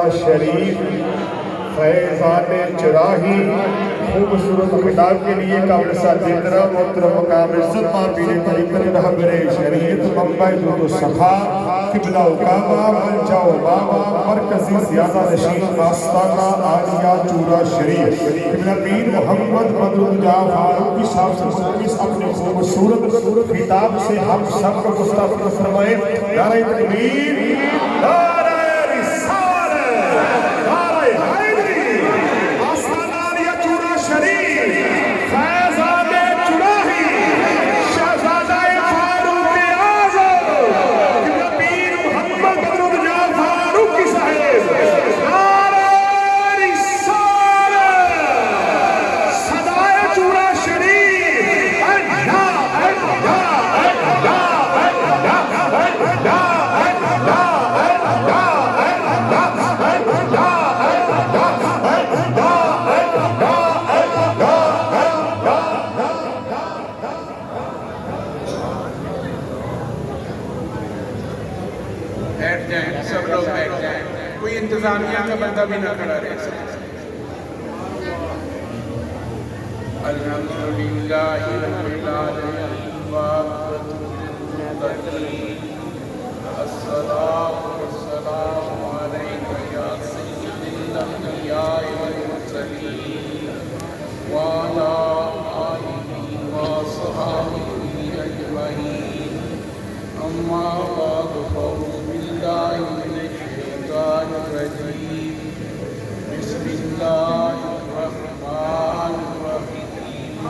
شریف فیضان چراہی خوبصورت خطاب کے لیے قابل ساتھ محترم مقام عزت مابین طریقت رہبر شریعت منبع جود و صفا قبلہ و کعبہ ملجا و بابا مرکزی زیادہ نشین آستانہ آلیہ چورا شریف قبلہ پیر محمد بدرالجاہ فاروقی صاحب سے مقدس اپنے خوبصورت خطاب سے ہم سب کو مستفید فرمائے. نعرہ تکبیر، نعرہ سب لوگ بیٹھ جائیں، کوئی انتظامیہ کا بندہ بھی نہ کھڑا رہ سکتا. الحمدللہ رب العالمین الصلاة والسلام علیکہ یا سید الانبیاء والمرسلین وعلی آلہ وصحبہ اجمعین. اما بعد فاعوذ باللہ من الشیطان الرجیم. بسم اللہ الرحمن الرحیم.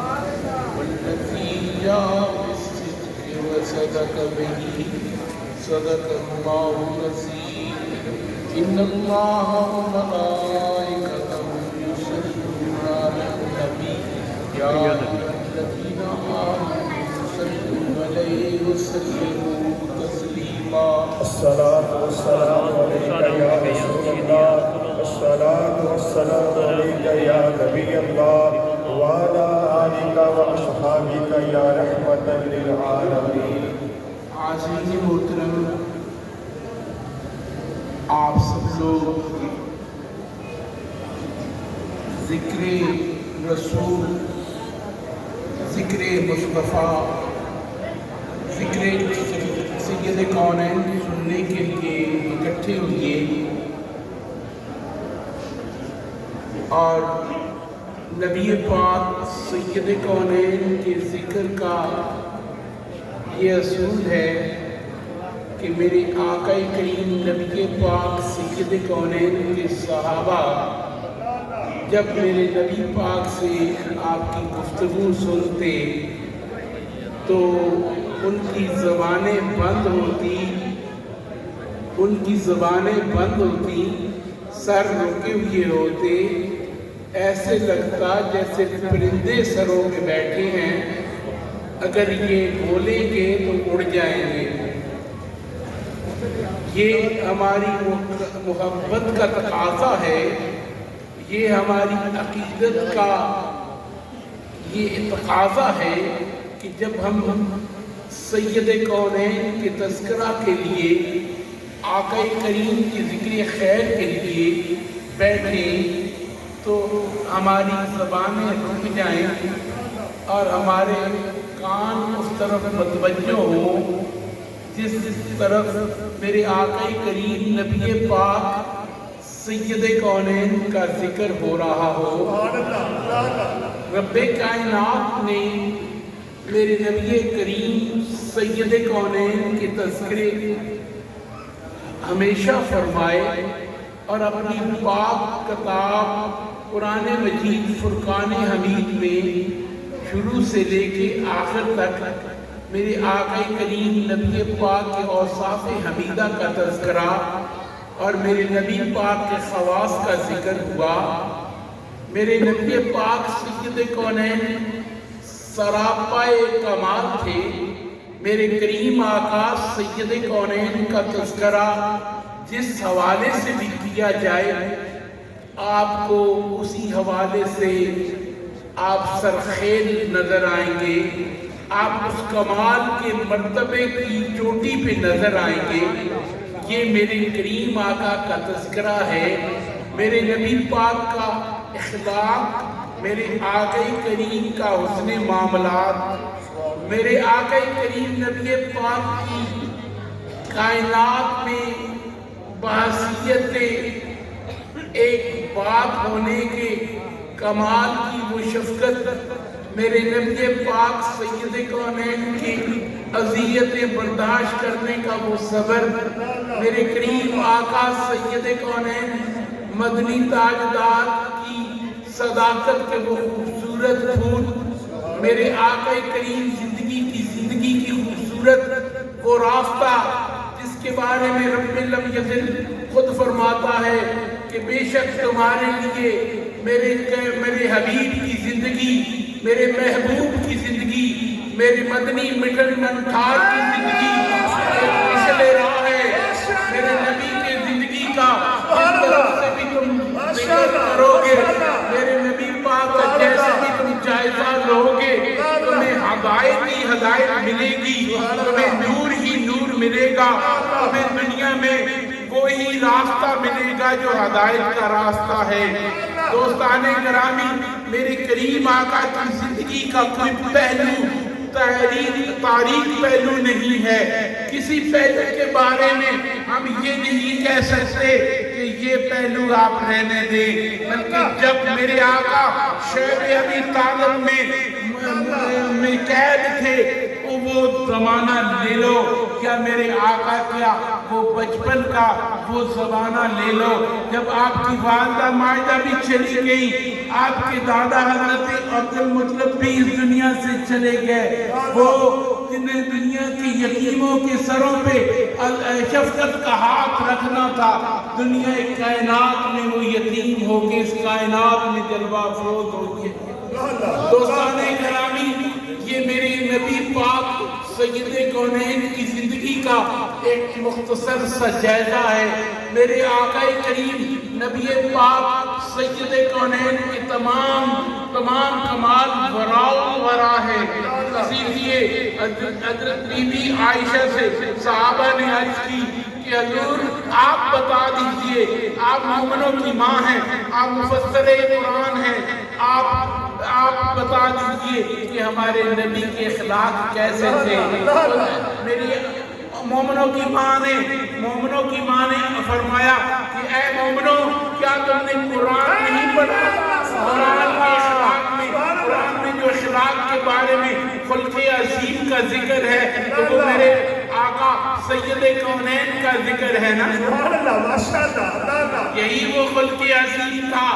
والذی جاء بالصدق وصدق به صدق اللہ العظیم. ان اللہ وملائکتہ یصلون علی النبی یا ایھا الذین آمنوا صلوا علیہ وسلموا تسلیما. الصلاة والسلام علیکہ یا رسول اللہ، الصلاة والسلام علیکہ یا نبی اللہ، وعلی آلہ واصحابہ یا رحمۃ للعالمین. عزیز محترم، آپ سب لوگ ذکر رسول، ذکر مصطفیٰ، ذکر سید کونین سننے کے لیے اکٹھے ہوئے اور نبی پاک سید کونین کے ذکر کا یہ اصول ہے کہ میرے آقا کریم نبی پاک سید کونین کے صحابہ جب میرے نبی پاک سے آپ کی گفتگو سنتے تو ان کی زبانیں بند ہوتی، سر رکے ہوئے ہوتے، ایسے لگتا جیسے پرندے سروں پہ بیٹھے ہیں، اگر یہ بولیں گے تو اڑ جائیں گے. یہ ہماری محبت کا تقاضا ہے، یہ ہماری عقیدت کا یہ تقاضا ہے کہ جب ہم سید کونین کے تذکرہ کے لیے، آقا کریم کی ذکر خیر کے لیے بیٹھیں تو ہماری زبانیں رک جائیں اور ہمارے کان اس طرف متوجہ ہوں جس طرف میرے آقا کریم نبی پاک سید کونین کا ذکر ہو رہا ہو. رب کائنات نے میرے نبی کریم سید کونین کے تذکرے ہمیشہ فرمائے اور اپنی پاک کتاب قرآن مجید فرقان حمید میں شروع سے لے کے آخر تک میرے آقا کریم نبی پاک کے اوصاف حمیدہ کا تذکرہ اور میرے نبی پاک کے خواص کا ذکر ہوا. میرے نبی پاک سید کونین سراپائے کمال تھے. میرے کریم آقا سید کونین کا تذکرہ جس حوالے سے بھی کیا جائے آپ کو اسی حوالے سے آپ سرخیل نظر آئیں گے، آپ اس کمال کے مرتبے کی چوٹی پہ نظر آئیں گے. یہ میرے کریم آقا کا تذکرہ ہے، میرے نبی پاک کا اخلاق، میرے آقا کریم کا حسن معاملات، میرے آقا کریم نبی پاک کی کائنات میں بحیثیت ایک بات ہونے کے کمال کی وہ شفقت، میرے نبی پاک سید کونین کی اذیتیں برداشت کرنے کا وہ صبر، میرے کریم آقا سید کونین مدنی تاجدار کی صداقت کے وہ خوبصورت پھول، میرے آقا کریم زندگی کی خوبصورت وہ راستہ جس کے بارے میں رب لم یزل خود فرماتا ہے کہ بے شک تمہارے لیے میرے حبیب کی زندگی، میرے محبوب کی زندگی، میرے مدنی مٹن منٹھار کی زندگی ایک پچھلے راہ ہے، میرے نبی کی زندگی کا جس طرح سے بھی تم ذکر کرو گے، میرے نبی پاک کا جیسے بھی تم جائزہ لو گے، تمہیں ہدایت ہی ہدایت ملے گی، تمہیں نور ہی نور ملے گا، تمہیں دنیا میں وہی راستہ ملے گا جو ہدایت کا راستہ ہے۔ دوستان گرامی، میرے کریم آقا کی زندگی کا کوئی پہلو تاریخ پہلو نہیں ہے، کسی پہلو کے بارے میں ہم یہ نہیں کہہ سکتے کہ یہ پہلو آپ رہنے دیں، بلکہ جب میرے آقا شیب ابی طالب میں قید تھے تو وہ زمانہ لے لو، یا میرے آقا کیا وہ بچپن کا وہ زمانہ لے لو جب آپ کی والدہ مائدہ بھی چلی گئی، آپ کے دادا حضرت عبد المطلب بھی اس دنیا سے چلے گئے، وہ جنہیں دنیا کی یتیموں کے سروں پہ شفقت کا ہاتھ رکھنا تھا، دنیا کائنات میں وہ یتیم ہو کے اس کائنات میں جلوہ افروز ہو گئے۔ دوستان گرامی، یہ میرے نبی پاک سید کونین کی زندگی کا ایک مختصر سا جائزہ ہے۔ میرے آقا کریم نبی پاک سید کونین کے تمام کمال وراء ورا ہے۔ اسی لیے حضرت بی بی عائشہ سے صحابہ نے عرض کی کہ حضور آپ بتا دیجئے، آپ مومنوں کی ماں ہیں، آپ مفسر قرآن ہیں، آپ بتا دیجئے کہ ہمارے نبی کے اخلاق کیسے تھے۔ میری مومنوں کی ماں نے فرمایا کہ اے مومنوں، کیا تم نے قرآن نہیں پڑھا؟ قرآن میں جو اخلاق کے بارے میں خلق عظیم کا ذکر ہے تو وہ میرے آقا سید کونین کا ذکر ہے نا۔ یہی وہ خلق عظیم تھا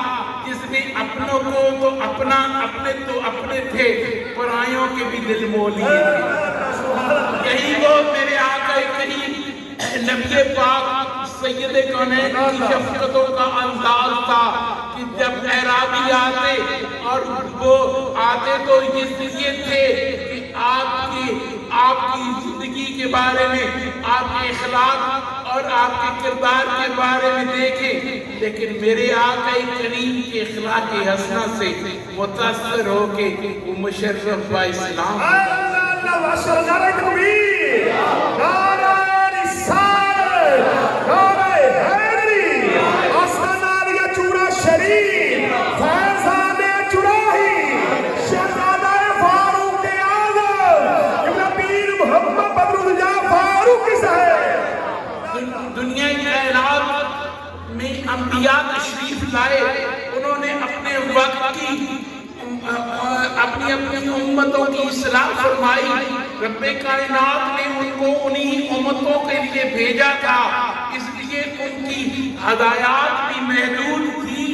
جس میں اپنوں کو تو اپنے تھے، پرائیوں کے بھی دل مول لیے تھے۔ یہی وہ میرے آقا کریم نبی پاک سید کونین کی شفقتوں کا انداز تھا کہ جب اعرابی آتے اور وہ آتے تو اس لیے تھے کہ آپ کی زندگی کے بارے میں، آپ کے اخلاق اور آپ کے کردار کے بارے میں دیکھیں، لیکن میرے آقا کریم کے اخلاق حسنہ سے متاثر ہو کے وہ مشرف با اسلام دنیا کی کائنات میں انبیاء تشریف لائے، انہوں نے اپنے وقت کی اپنی امتوں کی اصلاح فرمائی، رب کائنات نے ان کو انہی امتوں کے لیے بھیجا تھا، اس لیے ان کی ہدایات بھی محدود تھی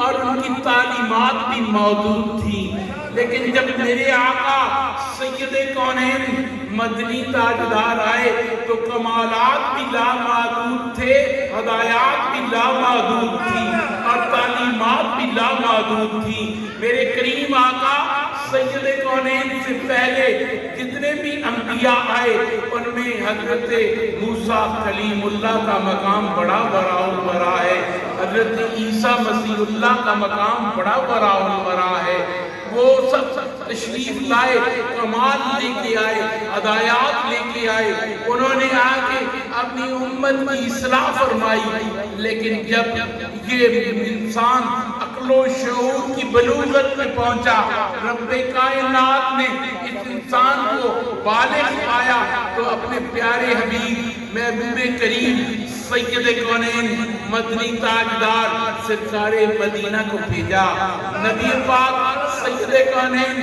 اور ان کی تعلیمات بھی محدود تھی۔ لیکن جب میرے آقا سید کونین مدنی تاجدار آئے تو کمالات بھی لامحدود تھے، ہدایات بھی لامحدود تھی اور تعلیمات بھی لامحدود تھی۔ میرے کریم آقا سید کونین سے پہلے جتنے بھی انبیاء آئے ان میں حضرت موسیٰ کلیم اللہ کا مقام بڑا وراء ہے، حضرت عیسیٰ مسیح اللہ کا مقام بڑا وراء ہے، وہ سب تشریف لائے، کمال لے کے آئے، ہدایات لے کے آئے، انہوں نے آ کے اپنی امت کی اصلاح فرمائی۔ لیکن جب یہ انسان عقل و شعور کی بلوغت میں پہنچا، رب کائنات نے اس انسان کو بالغ آیا تو اپنے پیارے حبیب محبوب کریم سید کونین مدنی تاجدار سرکار مدینہ کو بھیجا۔ نبی پاک سید کونین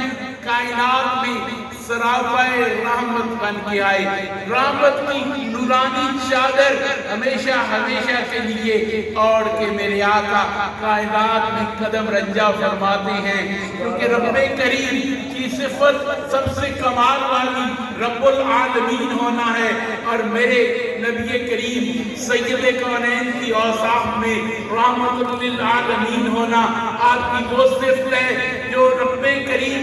کائنات میں سراپائے رحمت بن کے آئے، رحمت کی نورانی چادر ہمیشہ ہمیشہ کے لیے اوڑھ کے میرے آقا کائنات میں قدم رنجا فرماتے ہیں، کیونکہ رب کریم کی صفت سب سے کمال والی رب العالمین ہونا ہے، اور میرے نبی کریم سید کونین کی اوصاف میں رحمت للعالمین ہونا آپ کی وہ صفت ہے جو رب کریم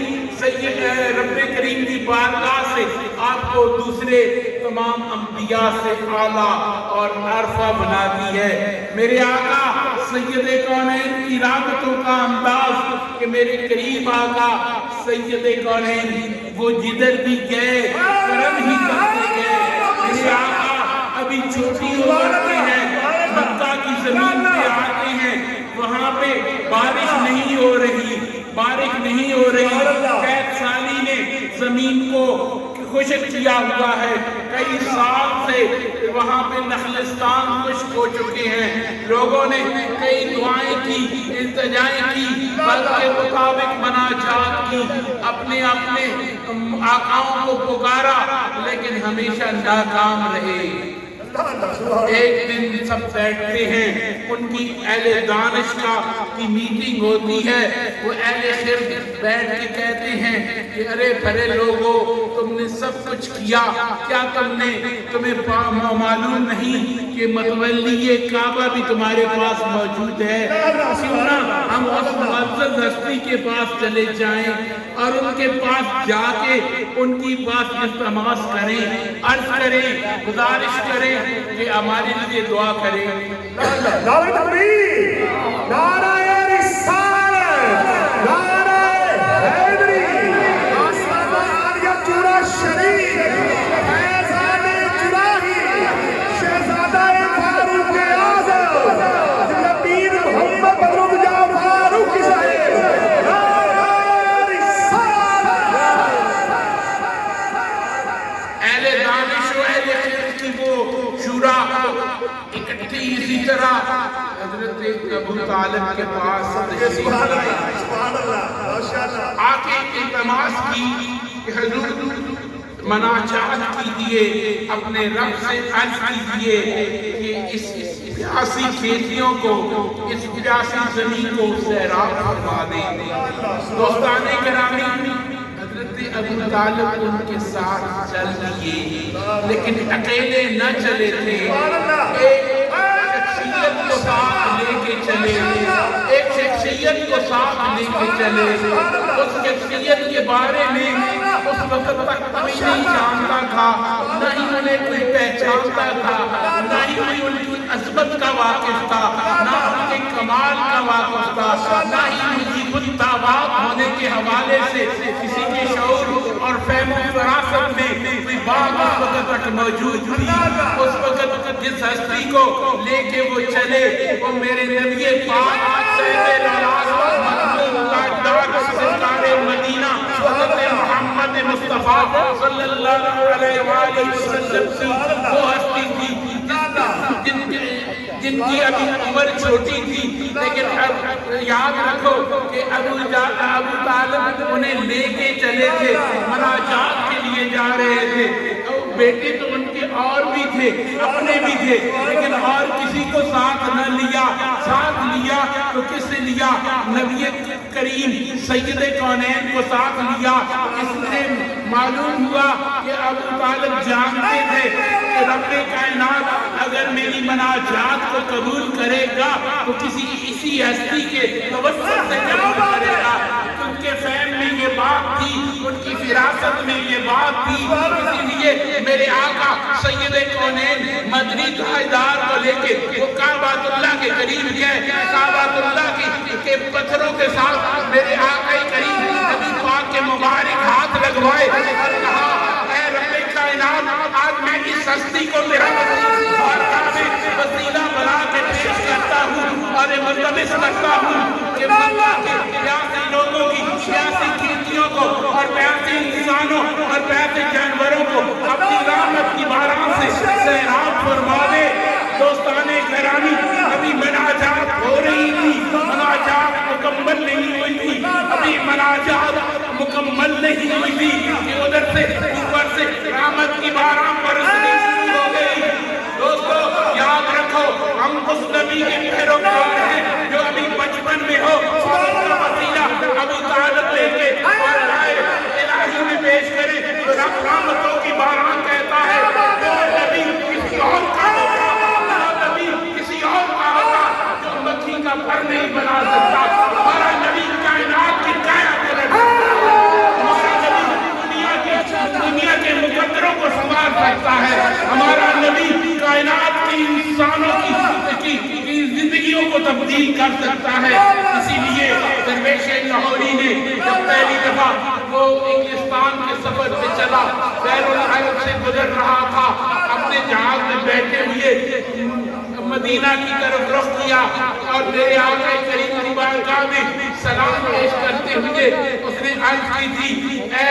کی بارگاہ سے آپ کو دوسرے تمام انبیاء سے اعلیٰ اور عرفہ بناتی ہے۔ میرے آقا سید کونین کی رحمتوں کا انداز کہ میرے قریب آقا سید کونین وہ جدھر بھی گئے کرم ہی کرتے گئے۔ میرے آقا ابھی چھوٹی عمر میں ہیں، مکہ کی زمین پہ آتے ہیں، وہاں پہ بارش نہیں ہو رہی، قید سالی نے زمین کو خشک کیا ہوا ہے، کئی سال سے وہاں پہ نخلستان خشک ہو چکے ہیں، لوگوں نے کئی دعائیں کی، التجائیں کی، بل کے مطابق مناجات کی، اپنے آقاؤں کو پکارا، لیکن ہمیشہ ناکام رہے۔ ایک دن سب بیٹھتے ہیں، ان کی اہل دانش کی میٹنگ ہوتی ہے، وہ اہل خرد بیٹھ کے کہتے ہیں کہ ارے بھلے لوگوں، تم نے سب کچھ کیا، کیا تمہیں معلوم نہیں کہ متولی کعبہ بھی تمہارے پاس موجود ہے؟ کیوں نہ ہم اس معزز ہستی کے پاس چلے جائیں اور ان کے پاس جا کے ان کی بات التماس کریں، عرض کریں، گزارش کریں کہ ہمارے لیے دعا کریں۔ نعرہ تکبیر، نعرہ رسالت، نعرہ حیدری، آستانہ عالیہ چورا شریف، فیضان جراحی، شہزادہ فاروق اعظم، نبی محمد بدرالجا فاروقی صاحب، نعرہ رسالت۔ اہل دانش و اہل علم کی وہ شورا اکٹھی اسی طرح حضرت ابو طالب کے پاس آ کے التماس کی کہ حضور مناجات کیجئے، اپنے رب سے عرض کیجئے کہ اس پیاسی کھیتیوں کو، اس پیاسی زمین کو سیراب فرما دیں۔ دوستان گرامی، حضرت ابو طالب ان کے ساتھ چل دیے، لیکن اکیلے نہ چلے تھے، ایک شخصیت کو ساتھ لے کے چلے، ایک شخصیت کو ساتھ لے کے چلے۔ اس شخصیت کے بارے میں اس وقت تک کوئی نہیں جانتا تھا، نہ ہی انہیں کوئی پہچانتا تھا، نہ ہی کوئی ان کی عظمت کا واقف تھا، نہ ان کے کمال کا واقف تھا، نہ ہی ان کی متبات ہونے کے حوالے سے کسی کے شعور اور فہم و فراست میں کوئی بات اس وقت تک موجود تھی۔ اس وقت جس ہستی کو لے کے وہ چلے، وہ میرے نبی پاک سید العراق مقبول تاجدار سرکار مدینہ حضرت محمد مصطفیٰ صلی اللہ علیہ وآلہ وسلم کی وہ ہستی تھی جن کی ابھی عمر چھوٹی تھی، لیکن یاد رکھو کہ ابو طالب انہیں لے کے چلے تھے، مناجات کے لیے جا رہے تھے۔ بیٹے تو ان کے اور بھی تھے، اپنے بھی تھے، لیکن اور کسی کو ساتھ نہ لیا۔ ساتھ لیا تو کس نے لیا؟ نبی کریم سید کونین کو ساتھ لیا۔ اس نے معلوم ہوا کہ ابو طالب جانتے تھے کہ رب کائنات اگر میری مناجات کو قبول کرے گا تو کسی اسی ہستی کے توسط سے قبول کرے گا۔ ان کے فہم میں یہ بات تھی، ان کی فراست میں یہ بات تھی، اسی لیے میرے آقا سید کونین مدنی تاجدار کو لے کے وہ کعبۃ اللہ کے قریب گئے۔ کعبۃ اللہ کے پتھروں کے ساتھ میرے آقا کریم اور کہا اے رب کائنات آج میں اس ہستی کو تیرا وسیلہ بنا کے پیش کرتا ہوں اور ملتمس کرتا ہوں کہ مکہ کے پیاسے لوگوں کی پیاسی کھیتیوں کو اور پیاسے انسانوں اور پیاسے جانوروں کو اپنی رحمت کی باران سے سیراب فرما دے۔ دوستان گرامی ابھی مناجات ہو رہی تھی، مناجات مکمل نہیں ہوئی تھی، ابھی مناجات مکمل نہیں ہوئی تھی کہ ادھر سے اوپر سے رحمت کی باران برسنی شروع ہو گئی۔ دوستو یاد رکھو ہم اس نبی کے پیروکار ہیں جو ابھی بچپن میں ہو اس کا وسیلہ ابو طالب لے کے اور رائے الہی میں پیش کرے تو رب رحمتوں کی باران کہتا ہے وہ نبی کسی اور کا ہوگا، وہ نبی کسی اور کا ہوگا جو مکھی کا پر نہیں بنا سکتا۔ ہمارا نبی کائنات کی کائنات دنیا کے مقدروں کو سنوار سکتا ہے، ہمارا نبی کائنات کی انسانوں کی زندگیوں کو تبدیل کر سکتا ہے۔ اسی لیے درویش لاہوری نے جب پہلی دفعہ وہ انگلستان کے سفر پہ چلا، بحر العرب سے گزر رہا تھا، اپنے جہاز میں بیٹھے ہوئے مدینہ کی طرف رخ کیا اور میرے آقا کریم کی بارگاہ میں سلام پیش کرتے ہوئے اس نے عرض کی تھی اے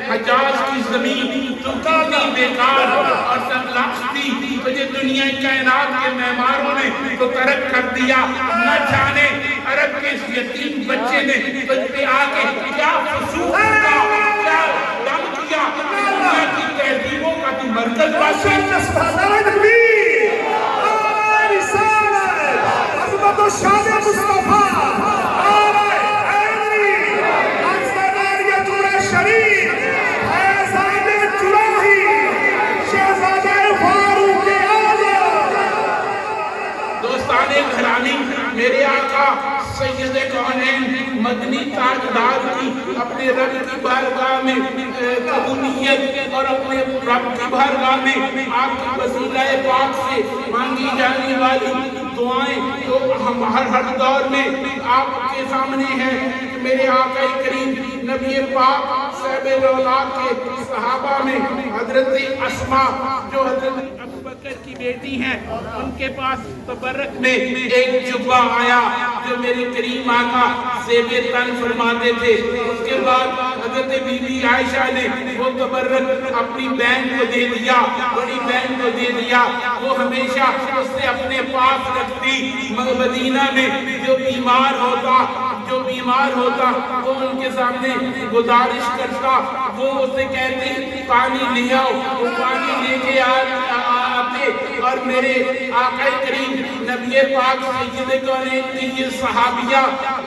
حجاز کی زمین تو کتنی بیکار اور سرلاخ تھی، تجھے دنیا کائنات کے معماروں نے تو ترک کر دیا، نہ جانے عرب کے اس یتیم بچے نے تجھ پہ آ کے کیا فسوق کا کیا دم کیا، دنیا کی تہذیبوں کا تو مرکز باسی تو شان مصطفیٰ آرائے حیدری انسانیہ جورے شریف حیزاد جراحی شہزادہ فاروق اعظم۔ دوستان گھرانی میرے آقا سید کونین مدنی تاجدار کی اپنے رب کی بارگاہ میں قبولیت اور اپنے رب کی بارگاہ میں آپ کی وسیلہ پاک سے مانگی جانے والی دعائیں تو ہم ہر دور میں آپ کے سامنے ہیں کہ میرے آقا کریم نبی پاک صاحب اولاد کے صحابہ میں حضرت اسماء جو حضرت ابو بکر کی بیٹی ہیں ان کے پاس تبرک میں ایک جبہ آیا جو میرے کریم آقا زیب تن فرماتے تھے۔ اس کے بعد حضرت بی بی عائشہ نے وہ تبرک اپنی بہن کو دے دیا، بڑی بہن کو دے دیا، وہ ہمیشہ اس سے اپنے پاس رکھتی۔ مدینہ میں جو بیمار ہوتا وہ ان کے سامنے گزارش کرتا، وہ اسے کہتی پانی لے آؤ، وہ پانی لے کے آتے اور میرے آقا کریم نبی پاک سید کونین کی یہ صحابیہ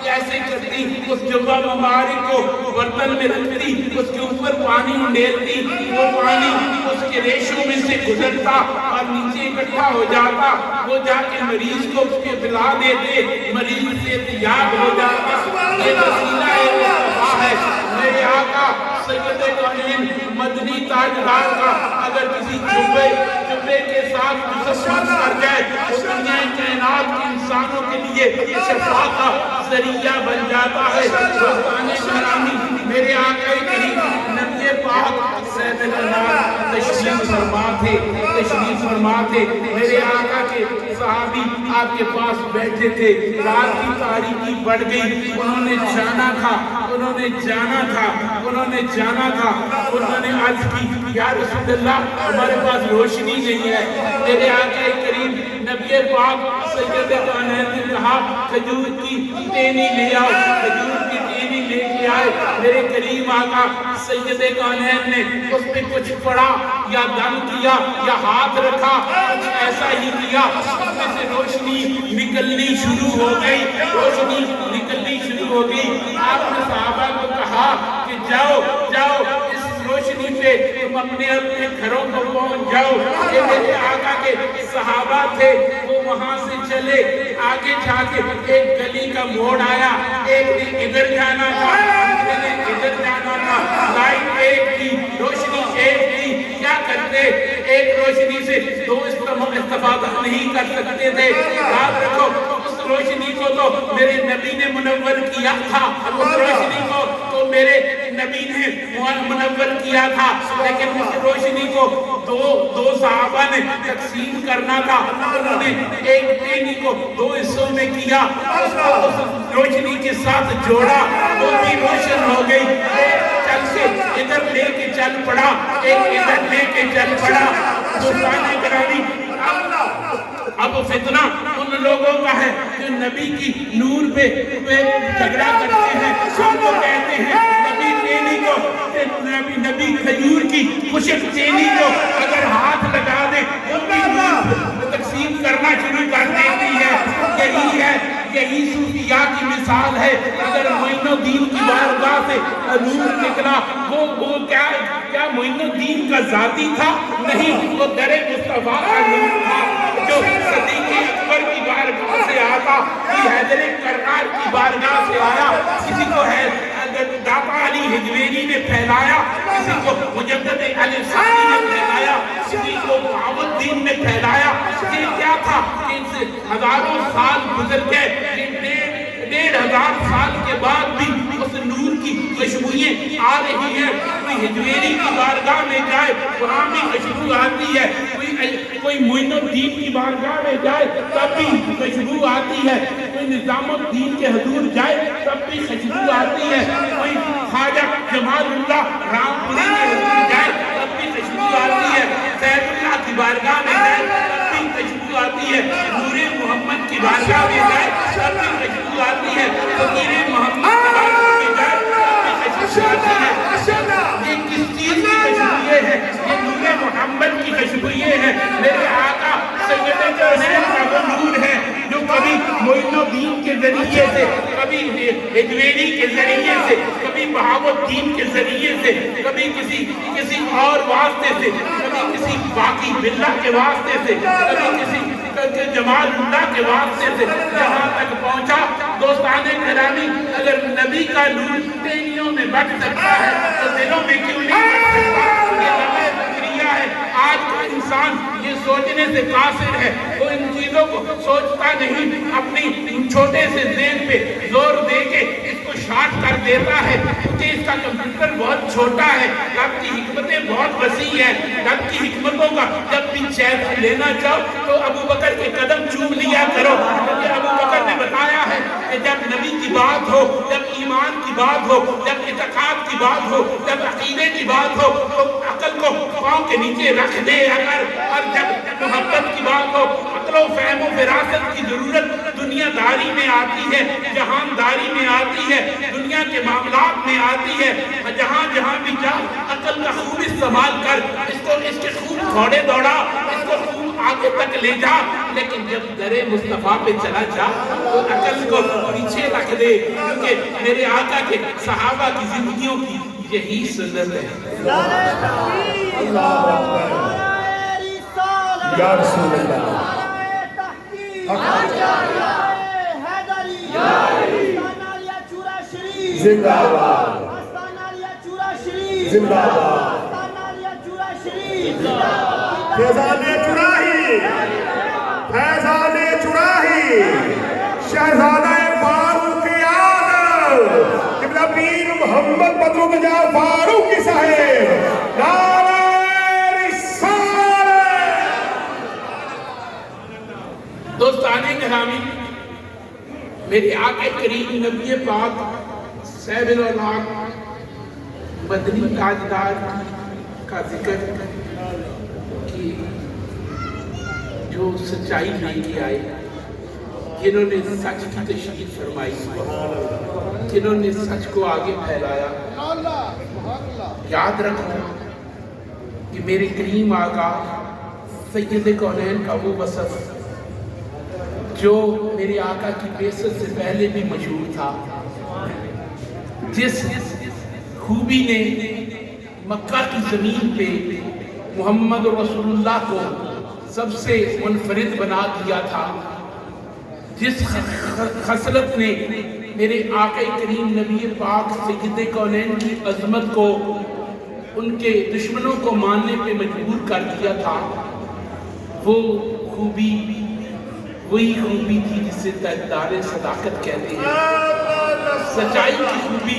ایسے کرتی، اس جبہ مبارک کو برتن میں رکھتی، اس کے اوپر پانی ڈالتی، وہ پانی اس کے ریشوں میں سے گزرتا اور نیچے اکٹھا ہو جاتا، وہ جا کے مریض کو اس کے پلا دیتے، مریض سے احتیاط ہو جاتا۔ یہ وسیلہ ہے میرے آقا سید کونین مدنی تاجدار کا اگر کسی جبے کے ساتھ مسمت کر جائے وہ دنیا کائنات کے انسانوں کے لیے شفا کا ذریعہ بن جاتا ہے۔ دوستان گرامی میرے آقا کریم نبی پاک صاحب اللہ تشریف فرما تھے، میرے آقا کے صحابی آپ کے پاس بیٹھے تھے، رات کی تاریکی بڑھ گئی، انہوں نے جانا تھا، انہوں نے عرض کی یا رسول اللہ ہمارے پاس روشنی نہیں ہے۔ میرے آقا کریم نبی پاک سید کونین نے کہا کھجور کی ٹینی لے آؤ، کھجور کی ٹینی لے کے آئے۔ میرے کریم آقا سید کونین نے اس پہ کچھ پڑا یا دم کیا یا ہاتھ رکھا، کچھ ایسا ہی کیا، اس میں سے روشنی نکلنی شروع ہو گئی، آپ نے صحابہ کو کہا کہ جاؤ اس روشنی پہ تم اپنے گھروں کو پہنچ جاؤ۔ یہ میرے آقا کے صحابہ تھے، وہ وہاں سے چلے، آگے جا کے ایک گلی کا موڑ آیا، ایک نے ادھر جانا تھا، دوسرے نے ادھر جانا تھا، لائٹ ایک تھی، روشنی ایک تھی، کیا کرتے ایک روشنی سے دو استفادہ نہیں کر سکتے تھے۔ یاد رکھو اس روشنی کو تو میرے نبی نے منور کیا تھا، اس روشنی کو تو میرے نبی نے منور کیا تھا، لیکن اس روشنی کو دو صحابہ نے تقسیم کرنا تھا، انہوں نے ایک ٹینی کو 2 حصوں میں کیا، اس کو اس روشنی کے ساتھ جوڑا، وہ بھی روشن ہو گئی، چل کے ادھر لے کے چل پڑا، ایک ادھر لے کے چل پڑا۔ دوستان گرامی، اب فتنہ ان لوگوں کا ہے جو نبی کی نور پہ جھگڑا کرتے ہیں، ہم کو کہتے ہیں نبی ٹینی کو، نبی کھجور کی خشک ٹینی کو اگر ہاتھ لگا دے ان کی نور تقسیم کرنا شروع کر دیتی ہے۔ یہی صوفیاء کی مثال ہے۔ اگر معین الدین کی بارگاہ سے نور نکلا، وہ کیا معین الدین کا ذاتی تھا؟ نہیں، وہ در مصطفیٰ کا نور تھا جو صدیق اکبر کی بارگاہ سے آتا، حیدر کرار کی بارگاہ سے آیا، کسی کو داتا علی حجویری نے پھیلایا، کسی کو مجدد علی ثانی نے پھیلایا، کسی کو بہاء الدین نے پھیلایا۔ یہ کیا تھا کہ ان سے ہزاروں سال گزر گئے، 1500 سال کے بعد بھی اس نور کی خوشبوئیں آ رہی ہیں۔ کوئی حجویری کی بارگاہ میں جائے وہاں بھی خوشبو آتی ہے، کوئی معین الدین کی بارگاہ میں جائے تب بھی خوشبو آتی ہے، کوئی نظام الدین کے حضور جائے تب بھی خوشبو آتی ہے، کوئی خواجہ جمال اللہ رام پوری کے حضور جائے تب بھی خوشبو آتی ہے، سید اللہ کی بارگاہ میں جائے تب بھی خوشبو آتی ہے، نور محمد کی بارگاہ میں جائے تب بھی خوشبو آتی ہے، فقیر محمد کی بارگاہ میں جائے تب بھی خوشبو آتی ہے۔ یہ کس چیز کی خوشبوئیں ہیں؟ یہ نور محمد کی خوشبوئیں ہیں۔ میرے آقا سید کونین کا وہ نور ہے جو کبھی معین الدین کے ذریعے سے، کبھی حجویری کے ذریعے سے، کبھی بہاء الدین کے ذریعے سے، کبھی کسی اور واسطے سے، کبھی کسی باقی باللہ کے واسطے سے، کبھی کسی جمال اللہ کے واسطے سے جہاں تک پہنچا۔ دوستان گرامی، اگر نبی کا نور ٹینیوں میں بٹ سکتا ہے تو دلوں میں کیوں نہیں بٹ سکتا؟ یہ لمحہ فکریہ ہے۔ آج کا انسان یہ سوچنے سے قاصر ہے، وہ ان چیزوں کو سوچتا نہیں، اپنی چھوٹے سے ذہن پہ زور دے کے اس کو شارٹ کر دیتا ہے، کیونکہ اس کا کمپیوٹر بہت چھوٹا ہے، رب کی حکمتیں بہت وسیع ہیں۔ رب کی حکمتوں کا جب بھی چین لینا چاہو تو ابو بکر کے قدم چوم لیا کرو، کیونکہ ابو بکر نے بتایا ہے کہ جب نبی کی بات ہو، جب ایمان کی بات ہو، جب اعتقاد کی بات ہو، جب عقیدے کی بات ہو تو عقل کو پاؤں کے نیچے رکھ دے، اور جب محبت کی بات ہو، عقل و فہم و فراست کی ضرورت دنیا داری میں آتی ہے، جہانداری میں آتی ہے، دنیا کے معاملات میں آتی ہے، جہاں بھی جا عقل کا خوب استعمال کر، اس کے خوب گھوڑے دوڑا، اس کو خوب آگے تک لے جا، لیکن جب در مصطفیٰ پہ چلا جا تو عقل کو پیچھے رکھ دے، کیونکہ میرے آقا کے صحابہ کی زندگیوں کی یہی سنت ہے۔ اللہ اکبر یا رسول اللہ، زندہ باد، زندہ باد، فیضان چراہی، فیضان چراہی، شہزادہ فاروق اعظم قبلہ پیر محمد بدرالدجا فاروقی صاحب، نعرہ رسالت۔ دوستان گرامی، میرے آقا کریم نبی پاک صاحب الاولاد مدنی تاجدار کا ذکر کہ جو سچائی لے کے آئے، جنہوں نے سچ کی تشریح فرمائی، جنہوں نے سچ کو آگے پھیلایا۔ یاد رکھو کہ میرے کریم آقا سید کونین کا وہ وصف جو میرے آقا کی بعثت سے پہلے بھی مشہور تھا، جس خوبی نے مکہ کی زمین پہ محمد رسول اللہ کو سب سے منفرد بنا دیا تھا، جس خصلت نے میرے آقا کریم نبی پاک سید کونین کی عظمت کو ان کے دشمنوں کو ماننے پہ مجبور کر دیا تھا، وہ خوبی وہی خوبی تھی جسے تاجدار صداقت کہتے ہیں۔ سچائی کی خوبی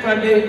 ਤੁਹਾਡੇ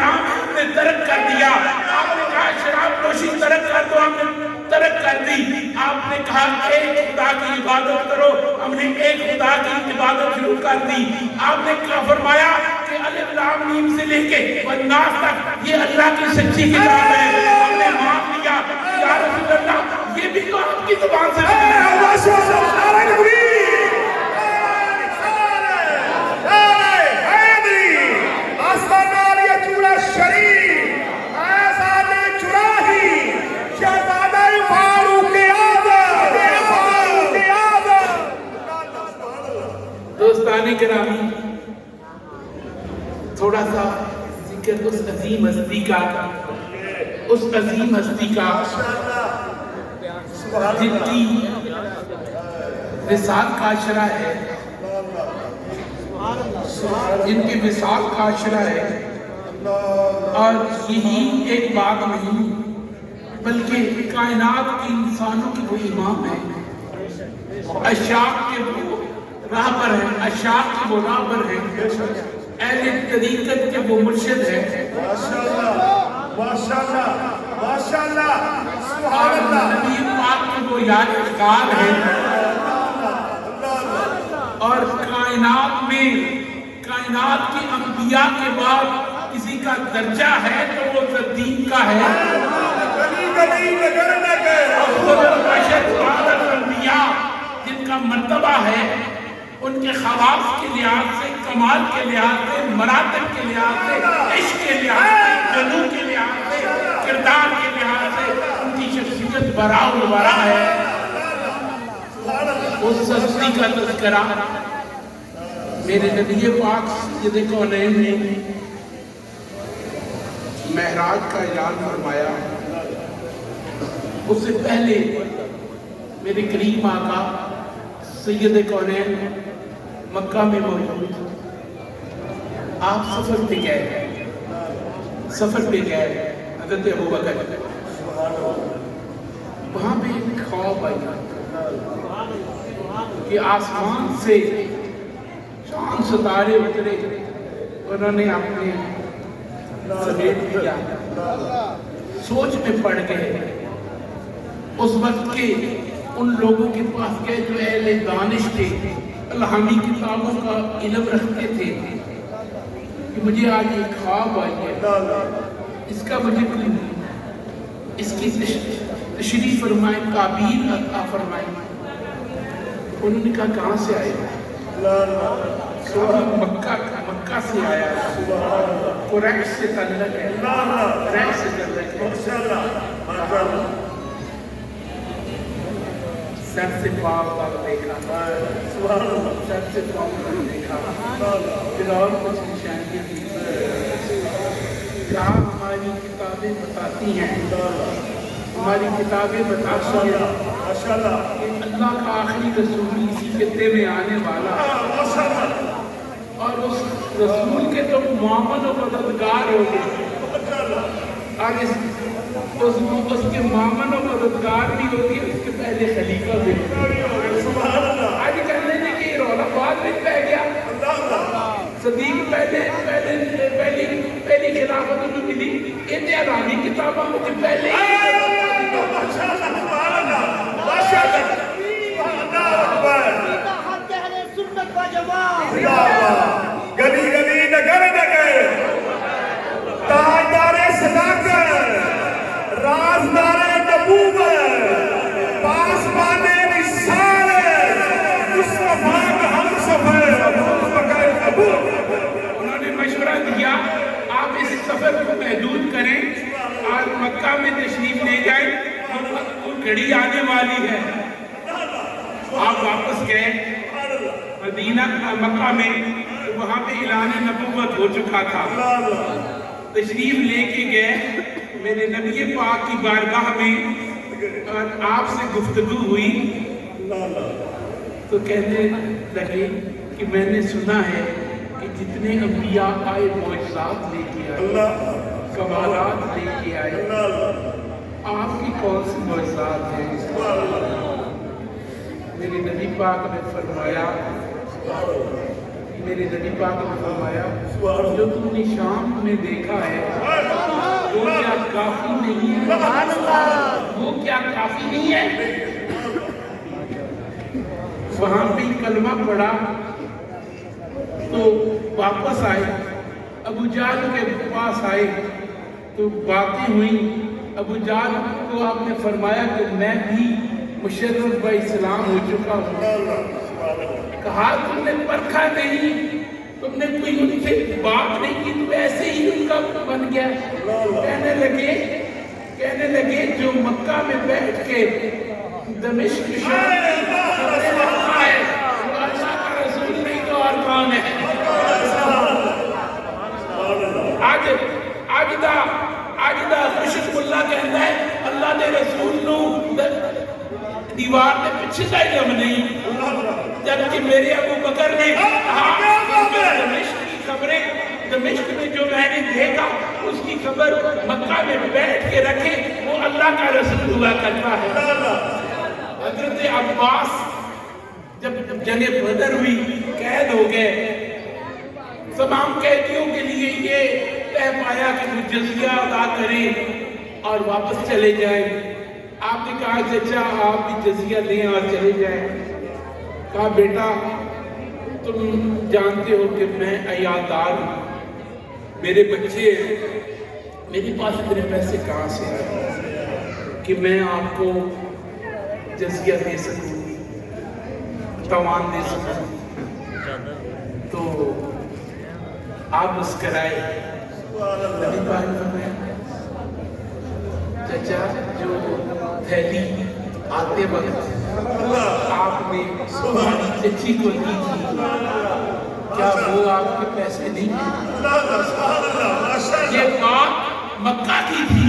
حرام ہے ہم نے ترک کر دیا. آپ نے کہا شراب نوشی ترک کر دو, ہم نے ترک کر دی. آپ نے کہا ایک خدا کی عبادت کرو, ہم نے ایک خدا کی عبادت شروع کر دی. آپ نے کہا فرمایا کہ الف لام میم سے لے کے والناس تک یہ اللہ کی سچی کتاب ہے. ہم نے مان لیا. یا رسول اللہ یہ بھی تو آپ کی زبان سے دوستان گرامی, تھوڑا سا ذکر اس عظیم ہستی کا, اس عظیم ہستی کا جن کی وصال کا عشرہ ہے, جن کی وصال کا عشرہ ہے. اور یہی ایک بات نہیں بلکہ کائنات کے انسانوں کی وہ امام ہے, اشاق کے وہ راہبر ہیں, اشاق کے وہ راہبر ہیں, اہل طریقت کے وہ مرشد ہیں. اور نبی پاک کے وہ یادگار ہیں. اور کائنات میں کائنات کے انبیاء کے بعد کسی کا درجہ ہے تو وہ صدیق کا ہے. انبیاء جن کا مرتبہ ہے ان کے خواص کے لحاظ سے, کمال کے لحاظ سے, مراتب کے لحاظ سے, عشق کے لحاظ سے, جنو کے لحاظ سے, کردار کے لحاظ سے ان کی شخصیت برا و برا ہے. اس ہستی کا تذکرہ میرے نبی پاک سید کونین نے معراج کا اعلان فرمایا. اس سے پہلے میرے کریم آقا سید کونین مکہ میں موجود, آپ سفر پہ گئے, حضرت ابوبکر, وہاں پہ ایک خواب آیا کہ آسمان سے چاند ستارے اترے, انہوں نے اپنے سمیٹ لیا, سوچ میں پڑ گئے. اس وقت کے ان لوگوں کے پاس گئے جو اہل دانش تھے, الہامی کتابوں کا علم رکھتے تھے, کہ مجھے آج ایک خواب آئی ہے, اس کا مجھے اس کی تشریح فرمائیں, تعبیر عطا فرمائیں. انہوں نے کہا کہاں سے آئے؟ مکہ سے آیا ہے, قریش سے تعلق ہے, قریش سے تعلق ہے. سر سے پاؤں تک دیکھا, سر سے پاؤں تک دیکھا, پھر اور کچھ نشانیاں دی. کہاں ہماری کتابیں بتاتی ہیں, ہماری کتابیں بتاتی ہیں کہ اللہ کا آخری رسول اسی خطے میں آنے والا ہے, اور اس رسول کے تو معاون و مددگار ہو گئے, اور اس کے معاون و مددگار بھی ہوتی ہے, اس کے پہلے خلیفہ بھی. آج کہنے نے کہ رولا بعد میں پہ گیا, صدیق پہلی خلافت میں ملی, اتحادی کتابوں مجھے پہلے گلی گلی نگر نگر تاجدار صداقت, رازدار نبوت, پاسبان رسالت, مصطفیٰ کا ہمسفر انہوں نے مشورہ دیا آپ اس سفر کو محدود کریں اور مکہ میں تشریف لے جائیں, وہ گھڑی آنے والی ہے. آپ واپس گئے مدینہ مکہ میں, وہاں پہ اعلان نبوت ہو چکا تھا. تشریف لے کے گئے میرے نبی پاک کی بارگاہ میں, اور آپ سے گفتگو ہوئی تو کہنے لگے کہ میں نے سنا ہے کہ جتنے انبیاء آئے معجزات لے کے آئے, کمالات لے کے آئے, آپ کی کون سی معجزات ہیں؟ میرے نبی پاک نے فرمایا میرے نبی پاک نے فرمایا جو تم نے شام میں دیکھا ہے وہ کیا کافی نہیں ہے؟ وہ کیا کافی نہیں ہے؟ وہاں بھی کلمہ پڑھا تو واپس آئے، ابو جہل کے پاس آئے تو باتیں ہوئیں۔ ابو جہل کو آپ نے فرمایا کہ میں بھی مشرف با اسلام ہو چکا ہوں۔ کہا تم نے پرکھا نہیں، تم نے کوئی ان سے بات نہیں کی، تو ایسے ہی ان کا بن گیا۔ کہنے لگے جو مکہ میں بیٹھ کے دمشق شام کی خبریں رکھا ہے وہ اللہ کا رسول نہیں تو اور کون ہے؟ آجدہ خشک اللہ کہتا ہے اللہ دے رسول نو دیوار نے پچھے کا علم نہیں، جبکہ میرے ابو بکر نے دمشق کی خبریں، دمشق میں جو میں نے دیکھا اس کی خبر مکہ میں بیٹھ کے رکھے وہ اللہ کا رسول ہوا کرتا ہے۔ حضرت عباس جب جنگ بدر ہوئی قید ہو گئے، تمام قیدیوں کے لیے یہ طے پایا کہ وہ جزیہ ادا کریں اور واپس چلے جائیں۔ آپ نے کہا چچا آپ بھی جزیہ دیں اور چلے جائیں۔ کہا بیٹا تم جانتے ہو کہ میں عیادار ہوں، میرے بچے ہیں، میرے پاس اتنے پیسے کہاں سے آئے کہ میں آپ کو جزیہ دے سکوں، توان دے سکوں؟ تو آپ مسکرائے۔ نبی پاک نے فرمایا چچا جو تھیلی آتے وقت آپ نے ہماری چچی کو دی تھی کیا وہ آپ کے پیسے نہیں ہیں؟ یہ بات مکہ کی تھی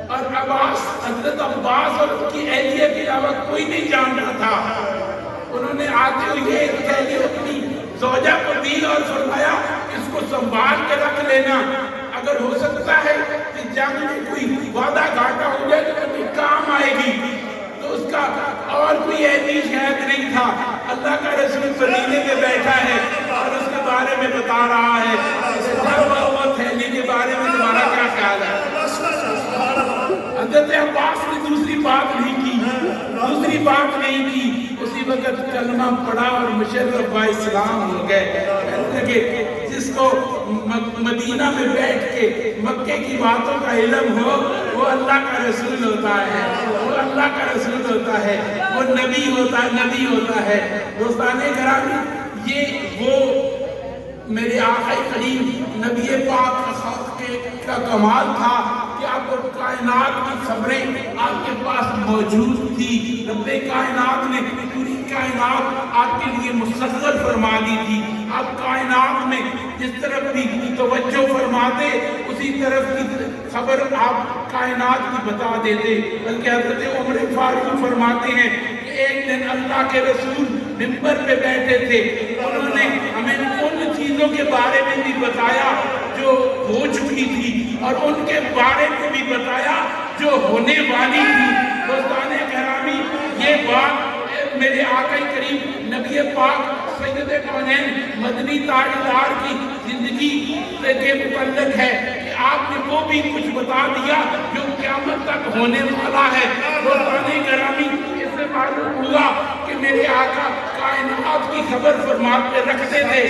اور حضرت عباس اور ان کی اہلیہ کے علاوہ کوئی نہیں جان رہا تھا۔ انہوں نے آتے ہوئے ایک تھیلی اپنی زوجہ کو دی اور فرمایا اس کو سنبھال کے رکھ لینا، اگر ہو سکتا ہے کہ جنگ میں کوئی وعدہ گھاٹا ہو جائے تو کبھی کام آئے گی۔ تو اس کا اور کوئی اہلی شاید نہیں تھا۔ اللہ کا رسول مدینے میں بیٹھا ہے اور اس کے بارے میں بتا رہا ہے، وہ تھیلی کے بارے میں تمہارا کیا خیال ہے؟ حضرت عباس نے دوسری بات نہیں کی، اسی وقت کلمہ پڑھا اور مشرف با اسلام ہو گئے۔ جس کو مدینہ میں بیٹھ کے مکے کی باتوں کا علم ہو وہ اللہ کا رسول ہوتا ہے، وہ اللہ کا رسول ہوتا ہے، وہ نبی ہوتا ہے۔ دوستان گرامی، یہ وہ میرے آقا کریم نبی پاک کا کمال تھا کہ آپ کو کائنات کی خبریں آپ کے پاس موجود تھی۔ رب کائنات نے پوری کائنات آپ کے لیے مسخر فرما دی تھی۔ آپ کائنات میں جس طرف بھی توجہ فرماتے اسی طرف کی خبر آپ کائنات کی بتا دیتے۔ بلکہ حضرت عمر فاروق فرماتے ہیں کہ ایک دن اللہ کے رسول منبر پہ بیٹھے تھے، انہوں نے ہمیں ان چیزوں کے بارے میں بھی بتایا جو ہو چکی تھی اور ان کے بارے میں بھی بتایا جو ہونے والی تھی۔ دوستان گرامی، یہ بات میرے آقا کریم نبی پاک سید کونین مدنی تاجدار کی زندگی کے متعلق ہے کہ آپ نے وہ بھی کچھ بتا دیا جو قیامت تک ہونے والا ہے۔ دوستان گرامی، اس سے معلوم ہوا کہ میرے آقا کائنات کی خبر فرماتے رکھتے تھے۔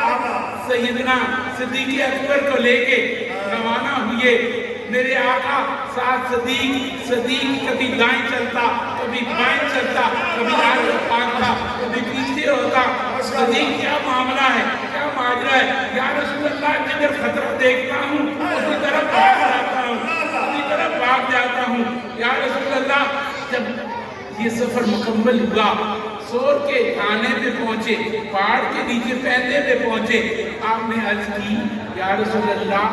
آپ سیدنا صدیق اکبر کو لے کے روانہ ہوئے۔ میرے آقا ساتھ صدیق کبھی دائیں چلتا، کبھی بائیں چلتا، کبھی آگے بھاگتا، کبھی پیچھے ہوتا۔ صدیق کیا معاملہ ہے، کیا ماجرا ہے؟ یا رسول اللہ، جدھر خطرہ دیکھتا ہوں اسی طرف بھاگ جاتا ہوں۔ یا رسول اللہ، جب یہ سفر مکمل ہوا، سور کے کھانے پہ پہنچے، پہاڑ کے نیچے پہننے پہ پہنچے، آپ نے عرض کی یا رسول اللہ،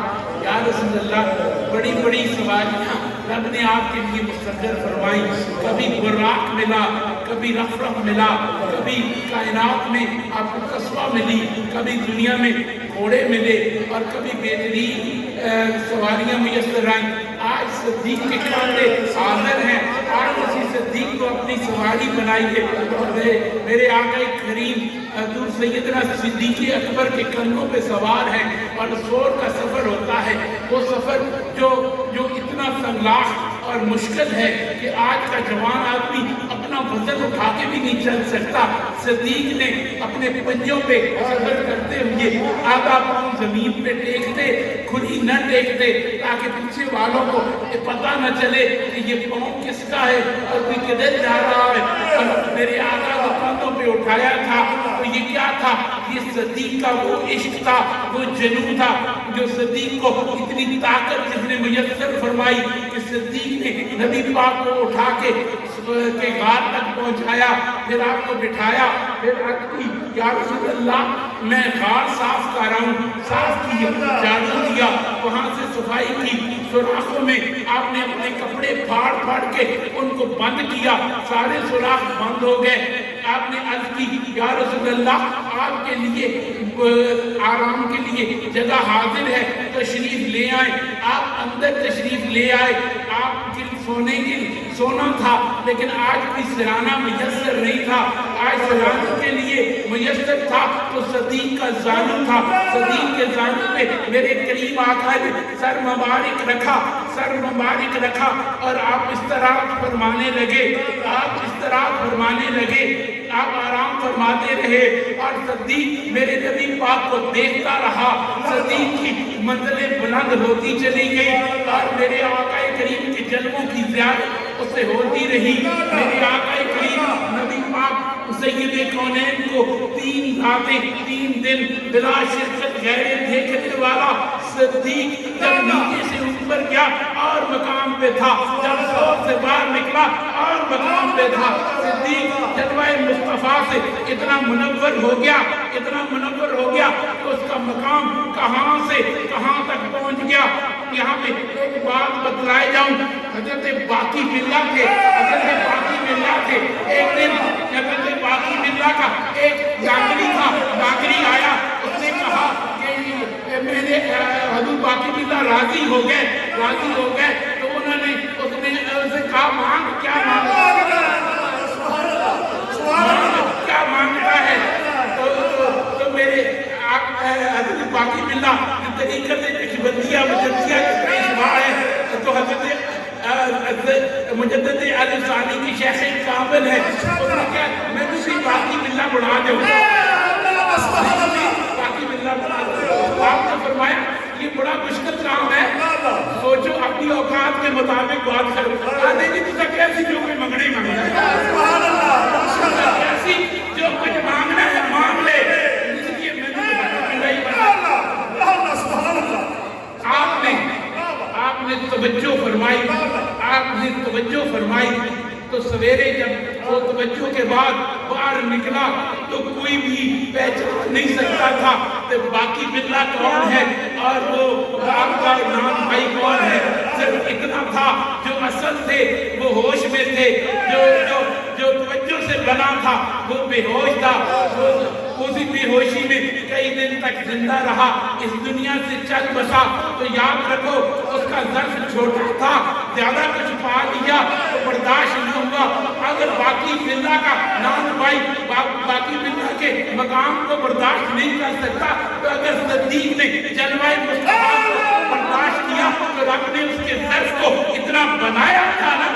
بڑی بڑی سواریاں رب نے آپ کے لیے مسخر فرمائی۔ کبھی براق ملا، کبھی رفرف ملا، کبھی کائنات میں آپ کو قصوہ ملی، کبھی دنیا میں گھوڑے ملے اور کبھی بہترین سواریاں میسر آئیں۔ آج آج صدیق کے کاندھے حاضر ہیں، آج اسی صدیق کو اپنی سواری بنائیے اور میرے آقا کریم حضور سیدنا صدیق اکبر کے کندھوں پہ سوار ہیں اور سور کا سفر ہوتا ہے، وہ سفر جو اتنا سنگلاخ اور مشکل ہے کہ آج کا جوان آدمی اپنا وزن اٹھا کے بھی نہیں چل سکتا۔ صدیق نے اپنے پنجوں پہ سفر کرتے ہوئے آدھا پاؤں زمین پہ ٹیکتے، کھلی نہ ٹیکتے تاکہ پیچھے والوں کو یہ پتہ نہ چلے کہ یہ پاؤں کس کا ہے اور کوئی کدھر جا رہا ہے۔ اور میرے آقا کو کندھوں پہ اٹھایا تھا تو یہ کیا تھا؟ یہ صدیق کا وہ عشق تھا، وہ جنون تھا جو صدیق کو اتنی طاقت جس نے میسر فرمائی کہ صدیق نے نبی پاک کو اٹھا کے غار تک پہنچایا، پھر آپ کو بٹھایا، پھر عرض کی یا رسول اللہ میں غار صاف کر رہا ہوں، صاف کی، جھاڑو دیا، وہاں سے صفائی کی، سوراخوں میں آپ نے اپنے کپڑے پھاڑ پھاڑ کے ان کو بند کیا، سارے سوراخ بند ہو گئے۔ آپ نے عرض کی یا رسول اللہ آپ کے لیے آرام کے لیے جگہ حاضر ہے، تشریف لے آئیں۔ آپ اندر تشریف لے آئے، آپ کے سونا تھا لیکن آج کوئی سرانہ میسر نہیں تھا، آج سرانہ کے لیے میسر تھا تو صدیق کا زانو تھا، صدیق کے زانو پہ میرے قریب آقا نے سر مبارک رکھا اور آپ اس طرح فرمانے لگے، آپ آرام فرماتے رہے اور صدیق میرے نبی پاک کو دیکھتا رہا، صدیق کی منزلیں بلند ہوتی چلی گئی اور میرے آقا کریم کے جلووں کی زیارت اس سے ہوتی رہی۔ میرے آقا کریم نبی پاک سید کونین کو 3 راتیں 3 دن بلا شرکت غیر دیکھنے والا صدیق جب نیچے سے اوپر گیا اور مقام پہ تھا، جب سور سے باہر نکلا اور مقام پہ تھا۔ صدیق جلوہ مصطفیٰ سے اتنا منور ہو گیا کہ اس کا مقام کہاں سے کہاں تک پہنچ گیا۔ یہاں پہ ایک بات بتلائے جاؤں، حضرت باقی باللہ تھے، ایک دن حضرت باقی باللہ کا ایک جانگری آیا، اس نے کہا کہ میرے حضور باقی باللہ راضی ہو گئے تو انہوں نے اس سے کہا مانگ کیا مانگتا ہے؟ تو میرے حضرت باقی باللہ طریقت نقشبندیہ مجددیہ کے پیشوا ہے تو حضرت مجدد علی ثانی کی شیخ کامل ہے، انہوں نے کہا میں بھی باقی باللہ بڑھا دوں آپ نے فرمایا یہ بڑا مشکل کام ہے، سوچو اپنی اوقات کے مطابق بات کرو، آدھے جی تجھے کیسی جو کوئی منگنا ہی منگنا ہے، کیسی جو کچھ مانگنا ہے مانگ لے، اس لیے میں نے آپ نے توجہ فرمائی تو سویرے جب وہ توجہ کے بعد باہر نکلا تو کوئی بھی پہچان نہیں سکتا تھا کہ باقی باللہ کون ہے اور وہ آپ کا نام بھائی کون ہے۔ صرف اتنا تھا جو اصل تھے وہ ہوش میں تھے، جو توجہ سے بنا تھا وہ بے ہوش تھا، اسی بے ہوشی میں کئی دن تک زندہ رہا، اس دنیا سے چل بسا۔ تو یاد رکھو اس کا ظرف چھوٹا تھا، زیادہ کچھ پا لیا تو برداشت نہ ہوا۔ اگر باقی باللہ کا نام بھائی باقی باللہ کے مقام کو برداشت نہیں کر سکتا تو اگر صدیق نے جلوہ مصطفیٰ کو برداشت کیا تو رب نے اس کے ظرف کو اتنا بنایا تھا نا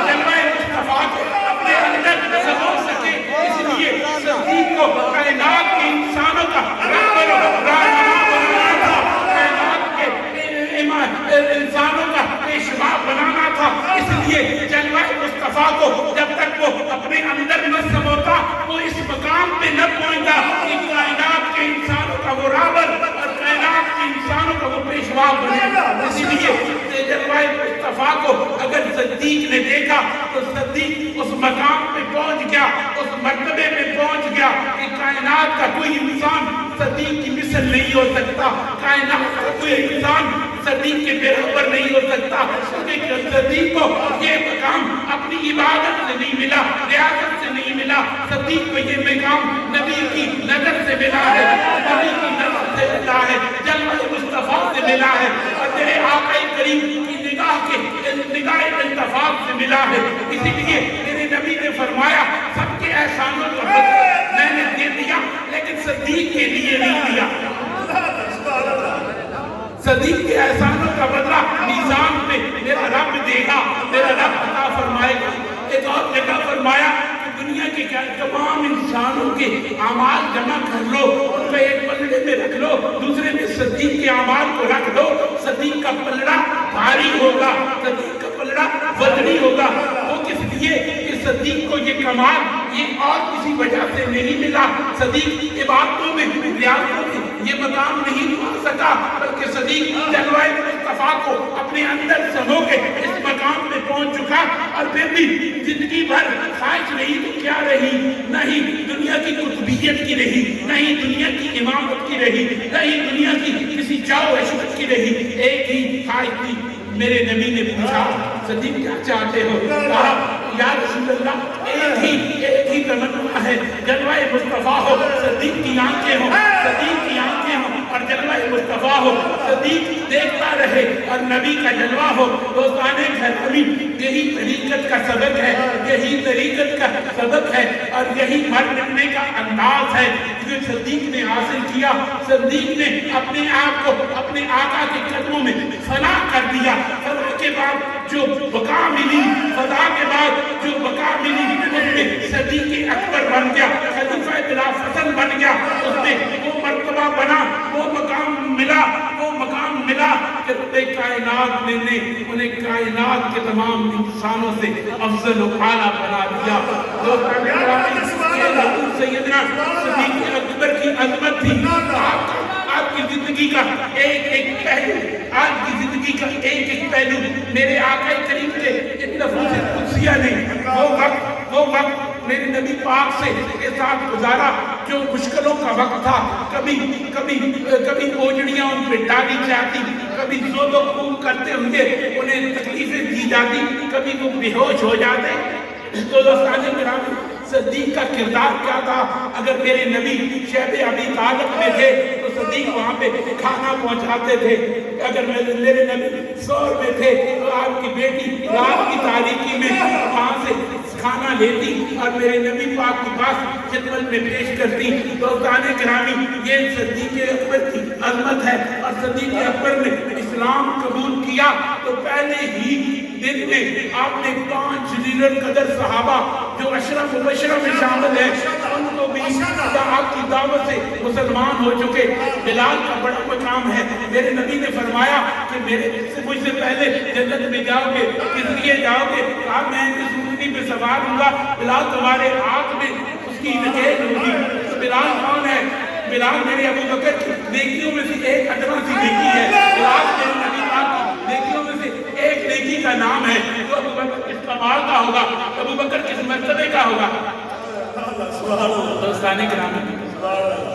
جلوہ مصطفیٰ کو اپنے اندر سمو سکے، اس لیے صدیق کو کائنات کے انسانوں کا رہنما بنانا تھا، کائنات کے انسانوں کا پیشوا بنانا تھا۔ اس لیے جلوہ مصطفیٰ کو جب تک وہ اپنے اندر نہ سموتا وہ اس مقام پہ نہ پہنچتا کہ کائنات کے انسانوں کا وہ رابر اور کائنات کے انسانوں کا وہ پیشوا بنے۔ اسی لیے جلوہ مصطفیٰ کو اگر صدیق نے دیکھا تو صدیق اس مقام پہ پہنچ گیا، اس مرتبے پہ پہنچ گیا کہ کائنات کا کوئی انسان صدیق کی مثل نہیں ہو سکتا، کائنات کا کوئی انسان صدیق کے برابر نہیں ہو سکتا، کیونکہ صدیق کو یہ مقام اپنی عبادت سے نہیں ملا، ریاضت سے نہیں ملا، صدیق کو یہ مقام نبی کی نظر سے ملا ہے، نبی کی نظر سے ملا ہے، جلوہ مصطفیٰ سے ملا ہے، اور تیرے آقا کریم کی نگاہ ملا ہے. اسی لیے میرے نبی نے فرمایا سب کے احسانوں کا بدلہ میں نے دے دیا لیکن صدیق کے لیے نہیں دیا. صدیق کے احسانوں کا بدلہ میزان پہ میرا رب دے گا, میرا رب عطا فرمائے گا. ایک اور جگہ فرمایا کہ دنیا کے تمام انسانوں کے اعمال جمع کر لو, ان کو ایک پلڑے میں رکھ لو, دوسرے میں صدیق کے اعمال کو رکھ دو. صدیق کا پلڑا بھاری ہوگا, صدیق کا پلڑا وزنی ہوگا. وہ کس لیے کہ صدیق کو یہ کمال یہ اور کسی وجہ سے نہیں ملا. صدیق عبادتوں میں ریاضتوں میں یہ مقام نہیں پا سکا, بلکہ صدیق جلوہ مصطفیٰ کو اپنے اندر سمو کے اس مقام میں پہنچ چکا. اور پھر بھی زندگی بھر خواہش رہی تو کیا رہی, نہیں دنیا کی قطبیت کی رہی, نہیں دنیا کی امامت کی رہی, نہیں دنیا کی کسی جاؤ عشرت کی رہی. ایک ہی خواہش تھی. میرے نبی نے پوچھا صدیق کیا چاہتے ہو؟ کہا یا رسول اللہ ایک ہی تمنا ہے, جلوہ مصطفیٰ ہو, صدیق کی آنکھیں ہوں, صدیق کی آنکھیں ہوں اور جلوہ مصطفیٰ ہو, صدیق دیکھتا رہے اور نبی کا جلوہ ہو. دوستانے گھرانے یہی طریقت کا سبق ہے, یہی طریقت کا سبق ہے اور یہی مرنے کا انداز ہے جو صدیق نے حاصل کیا. صدیق نے اپنے آپ کو اپنے آقا کے قدموں میں فنا کر دیا. فنا کے بعد جو بقا ملی, فنا کے بعد جو بقا ملی, اس میں صدیق اکبر بن گیا, خلیفہ بلا فصل بن گیا. اس میں وہ مرتبہ بنا, وہ مقام ملا, وہ مقام ملا کہ کائنات میں نے انہیں کائنات کے تمام انسانوں سے افضل و اعلیٰ بنا دیا. سیدنا صدیق اکبر کی عظمت تھی. آپ کی زندگی کا ایک ایک پہلو, آج کی زندگی کا ایک ایک پہلو میرے آقا کریم کے نفوس قدسیہ نے وہ وقت میرے نبی پاک سے کے ساتھ گزارا جو مشکلوں کا وقت تھا. کبھی اوجڑیاں ان پہ ڈالی جاتی, کبھی زود و خوب کرتے ہوئے انہیں تکلیفیں دی جاتی, کبھی وہ بے ہوش ہو جاتے. تو دوستان گرامی صدیق کا کردار کیا تھا؟ اگر میرے نبی شیب ابی طالب میں تھے تو صدیق وہاں پہ کھانا پہنچاتے تھے. اگر میرے نبی سور میں تھے تو آپ کی بیٹی رات کی تاریکی میں وہاں سے کھانا لیتی اور میرے نبی پاک کے پاس خدمت میں پیش کرتی. دوستان گرامی یہ صدیق اکبر کی عظمت ہے. اور صدیق اکبر نے اسلام قبول کیا تو پہلے ہی دن میں آپ نے 5 لیڈر قدر صحابہ جو اشرف مبشرہ میں شامل ہیں ان کو بھی آپ کی دعوت سے مسلمان ہو چکے. بلال کا بڑا مقام ہے. میرے نبی نے فرمایا کہ مجھ سے پہلے جنت میں جاؤ گے, کس لیے جاؤ گے؟ کہا میں اس اونٹنی پہ سوار ہوں گا, بلال تمہارے ہاتھ میں اس کی نکیل ہوگی. تو بلال کون ہے؟ بلال میرے ابو بکر کی نیکیوں میں سے ایک ادنا سی نیکی ہے. بلال میرے نبی پاک کی نیکیوں میں سے ایک نیکی کا نام ہے. تو ابو بکر کس کمال کا ہوگا, ابو بکر کس مرتبے کا ہوگا؟ دوستانے گرامی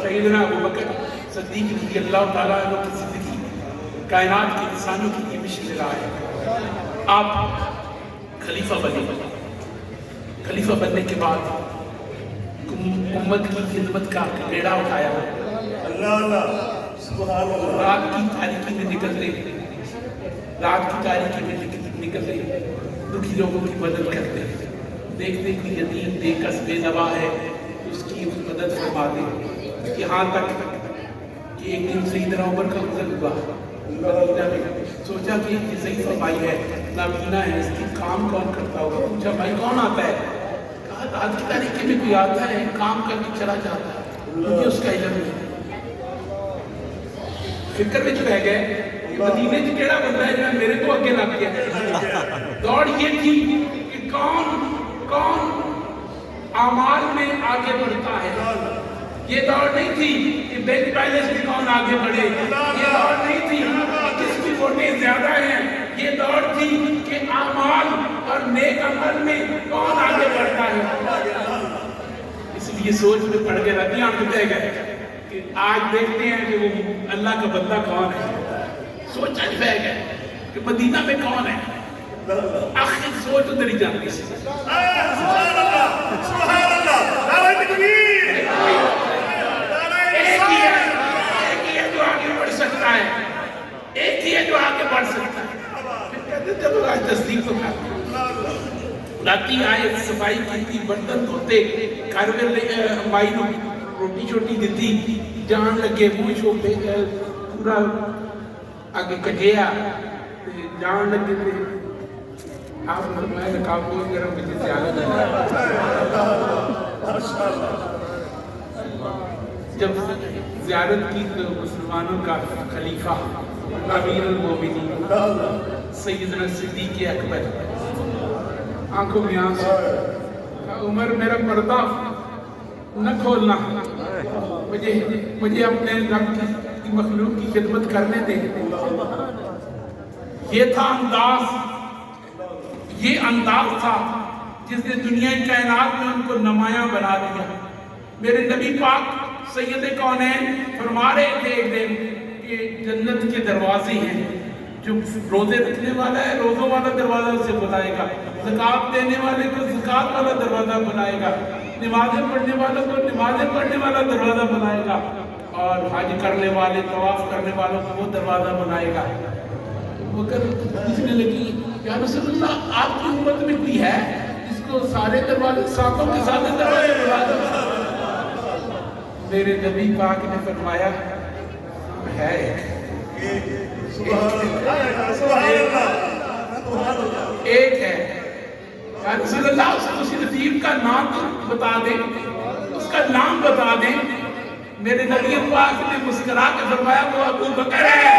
سیدنا ابو بکر صدیق رضی اللہ تعالیٰ عنہ کی زندگی کائنات کے انسانوں کی یہ مشکل رہا ہے. آپ خلیفہ بنے, خلیفہ بننے کے بعد امت کی خدمت کا بیڑا اٹھایا. رات کی تاریکی میں نکلتے, رات کی تاریکی میں نکلتے دکھی لوگوں کی مدد کرتے, دیکھتے کہ یتیم بے کس بے نوا ہے اس کی مدد فرماتے. یہاں تک کہ ایک دن سیدنا عمر کا گزر ہوا مدینہ میں. سوچا کہ یہ صحیح فرمائی ہے, نابینا ہے, اس کی کام کون کرتا ہوگا. پوچھا بھائی کون آتا ہے؟ کہا رات کی تاریکی میں کوئی آتا ہے, کام کر کے چلا جاتا ہے, مجھے اس کا علم نہیں. فکر میں رہ گئے مدینے سے کیڑا بندہ ہے جو میرے کو اگے لگ گیا. دوڑ یہ تھی کہ کون اعمال میں آگے بڑھتا ہے. یہ دوڑ نہیں تھی کہ بینک بیلنس میں کون آگے بڑھے, یہ دوڑ نہیں تھی کہ کس کی ووٹیں زیادہ ہیں, یہ دوڑ تھی کہ اعمال اور نیک عمل میں کون آگے بڑھتا ہے. اس لیے سوچ میں پڑ گئے, راتیاں بہ گئے کہ آج دیکھتے ہیں کہ وہ اللہ کا بندہ کون ہے. سوچا بہ گئے کہ مدینہ میں کون ہے. آخر سوچ ادھر ہی جاتی سی. ایک ہی ہے جو آگے بڑھ سکتا ہے, ایک ہی ہے جو آگے بڑھ سکتا ہے. پھر کہتے چلو آج تصدیق تو کرتے راتی آئے صفائی کی برتن دھوتے گھر میں مائی نو روٹی چھوٹی دیتی جان لگے منہ چھوٹے پورا آگے کجیا جان لگے تھے آپ فرمائے نقاب کو گرم مجھے زیادہ جب زیارت کی تو مسلمانوں کا خلیفہ امیر المومنین سیدنا صدیق اکبر آنکھوں میں آنسو عمر میرا پردہ نہ کھولنا مجھے اپنے رب کی مخلوق کی خدمت کرنے دے یہ تھا انداز تھا جس نے دنیا کائنات میں ان کو نمایاں بنا دیا میرے نبی پاک سید کونین فرما رہے تھے ایک دن کہ جنت کے دروازے ہیں جو روزے رکھنے والا ہے روزوں والا دروازہ اسے بلائے گا زکوٰۃ دینے والے کو زکوٰۃ والا دروازہ بلائے گا نمازیں پڑھنے والوں کو نمازیں پڑھنے والا دروازہ بنائے گا اور حج کرنے والے طواف کرنے والوں کو وہ دروازہ بنائے گا مگر پوچھنے لگی یا رسول اللہ آپ کی امت میں کوئی ہے جس کو سارے دروازے ساتھوں کے ساتھ دروازے بنا دیں میرے نبی پاک نے فرمایا ہے ایک ہے یا رسول اللہ اس نصیب کا نام بتا دیں اس کا نام بتا دیں میرے نبی پاک نے مسکرا کے فرمایا وہ ابو بکر ہے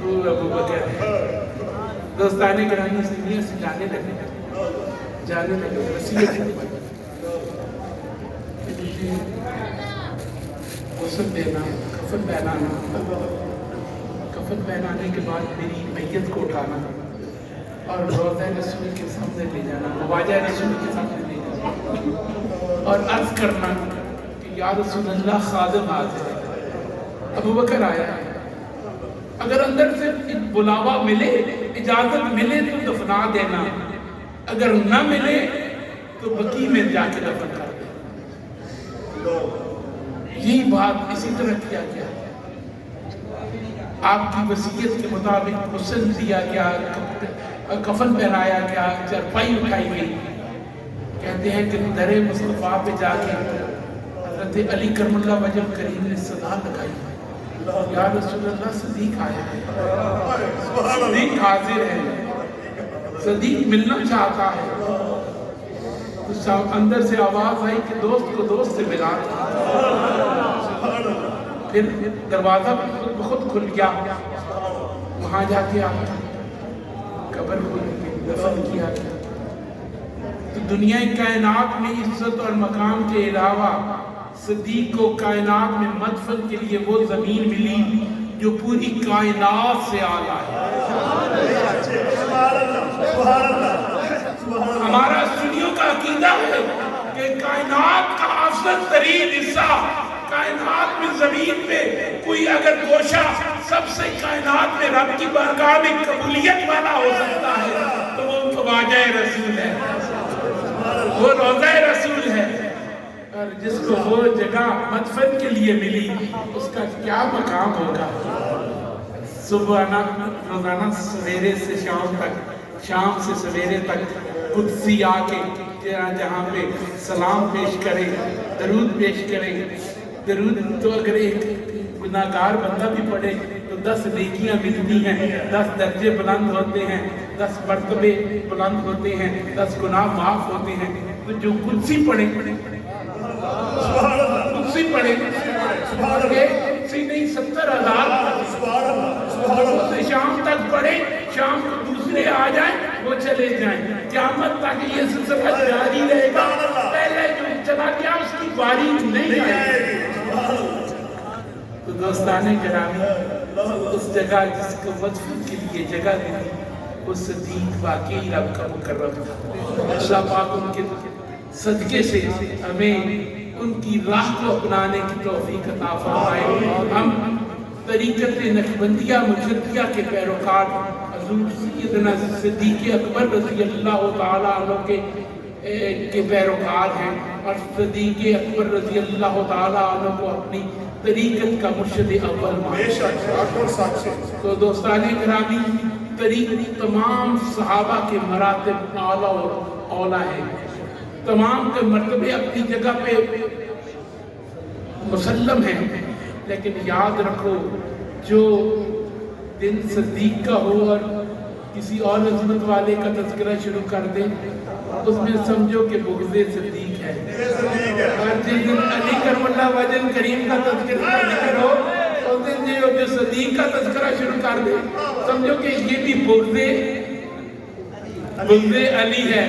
وہ ابو بکر ہے دوستانے گرامی اس دنیا سے جانے لگے وسیلت غسل دینا کفن پہنانے کے بعد میری میت کو اٹھانا اور روضہ رسول کے سامنے لے جانا مواجہ رسول کے سامنے لے جانا اور عرض کرنا کہ یا رسول اللہ خادم حاضر ہے ابو بکر آیا اگر اندر سے بلاوا ملے اجازت ملے تو دفنا دینا اگر نہ ملے تو بقیع میں جا کے دفن کر دے یہی بات اسی طرح کیا گیا آپ کی وصیت کے مطابق غسل دیا گیا کفن پہنایا گیا چرپائی اٹھائی گئی کہتے ہیں کہ در مصطفیٰ پہ جا کے حضرت علی کرم اللہ وجہ کریم نے صدا لگائی یا رسول اللہ صدیق آیا ہے صدیق حاضر ہے صدیق ملنا چاہتا ہے تو اندر سے آواز آئی کہ دوست کو دوست سے ملا پھر دروازہ بخود کھل گیا وہاں جا کے آپ قبر کھل کے دفن کیا گیا تو دنیا کائنات میں عزت اور مقام کے علاوہ صدیق کو کائنات میں مدفن کے لیے وہ زمین ملی جو پوری کائنات سے اعلیٰ ہے ہمارا سنیوں کا عقیدہ ہے کہ کائنات کا افضل ترین حصہ کائنات میں زمین پہ کوئی اگر گوشہ سب سے کائنات میں رب کی بارگاہ میں قبولیت والا ہو سکتا ہے تو وہ خواجہ رسول ہے وہ روضہ رسول ہے اور جس کو وہ جگہ مدفن کے لیے ملی اس کا کیا مقام ہوگا صبح روزانہ سویرے سے شام تک شام سے سویرے تک قدسی آ کے جہاں پہ سلام پیش کرے درود پیش کرے درود تو اگر ایک گناہگار بندہ بھی پڑھے تو 10 نیکیاں ملتی ہیں 10 درجے بلند ہوتے ہیں 10 مرتبے بلند ہوتے ہیں 10 گناہ معاف ہوتے ہیں تو جو قدسی پڑھے قدسی پڑھے قدسی نہیں 70,000 شام تک پڑھے شام کو دوسرے آ جائیں وہ چلے جائیں قیامت تک یہ سلسلہ جاری رہے گا پہلے جو چلا گیا اس کی باری نہیں آئے گی تو دوستانے گرامی اس جگہ جس کو مدفون کے لیے جگہ ملی اس صدیق واقعی رب کا مکرم تھا اللہ پاک ان کے صدقے سے ہمیں ان کی راہ کو اپنانے کی توفیق عطا فرمائے ہم طریقت نقشبندیہ مجدیہ کے پیروکار حضور سیدنا صدیق اکبر رضی اللہ تعالیٰ عنہ کے پیروکار ہیں اور صدیق اکبر رضی اللہ تعالیٰ عنہ کو اپنی طریقت کا مرشد اول مانا۔ بے شک بالکل سچ ہے۔ تو دوستان گرامی، تمام صحابہ کے مراتب اعلیٰ اور اولا ہیں، تمام کے مرتبے اپنی جگہ پہ مسلم ہیں، لیکن یاد رکھو جو دن صدیق کا ہو اور کسی اور عظمت والے کا تذکرہ شروع کر دیں، اس میں سمجھو کہ بغض صدیق ہے۔ اور جس دن علی کرم اللہ وجہ کریم کا تذکرہ ذکر ہو، اس دن جو صدیق کا تذکرہ شروع کر دیں، سمجھو کہ یہ بھی بغض علی ہے۔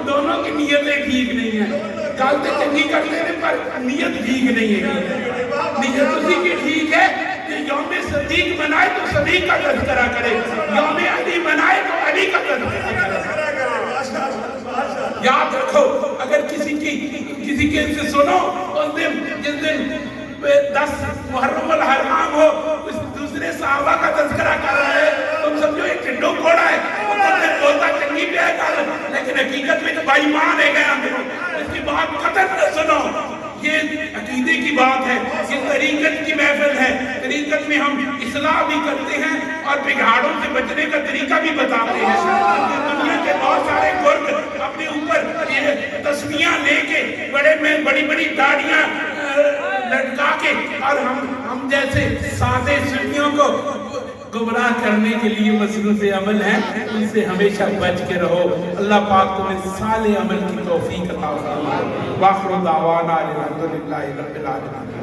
دونوں کی نیتیں ٹھیک نہیں ہیں، گل تو چنگی کرتے ہیں پر نیت ٹھیک نہیں ہے۔ نیت اسی کی ٹھیک ہے کہ یوم صدیق منائے تو صدیق کا تذکرہ کرے، یوم علی منائے تو علی کا تذکرہ کرے۔ یاد رکھو، اگر کسی کے سے سنو، اس دن جس دن 10 محرم الحرام ہو، اس دوسرے صحابہ کا تذکرہ کر رہا ہے، تم سمجھو ایک ٹھنڈو کوڑا ہے، بولتا چنگی پہ ہے، لیکن حقیقت میں تو بھائی مان ہے گیا، اس کی بات قطعاً نہ سنو۔ یہ عقیدے کی بات ہے، یہ طریقت کی محفل ہے۔ طریقت میں ہم اصلاح بھی کرتے ہیں اور بگاڑوں سے بچنے کا طریقہ بھی بتاتے ہیں۔ دنیا کے بہت سارے گرگ اپنے اوپر یہ تسمیاں لے کے بڑی بڑی داڑیاں لٹکا کے، اور ہم جیسے سادے سنیوں کو گمراہ کرنے کے لیے مصروف عمل ہیں، ان سے ہمیشہ بچ کے رہو۔ اللہ پاک تمہیں صالح عمل کی توفیق عطا فرمائے۔ وآخر دعوانا الحمدللہ رب العالمین۔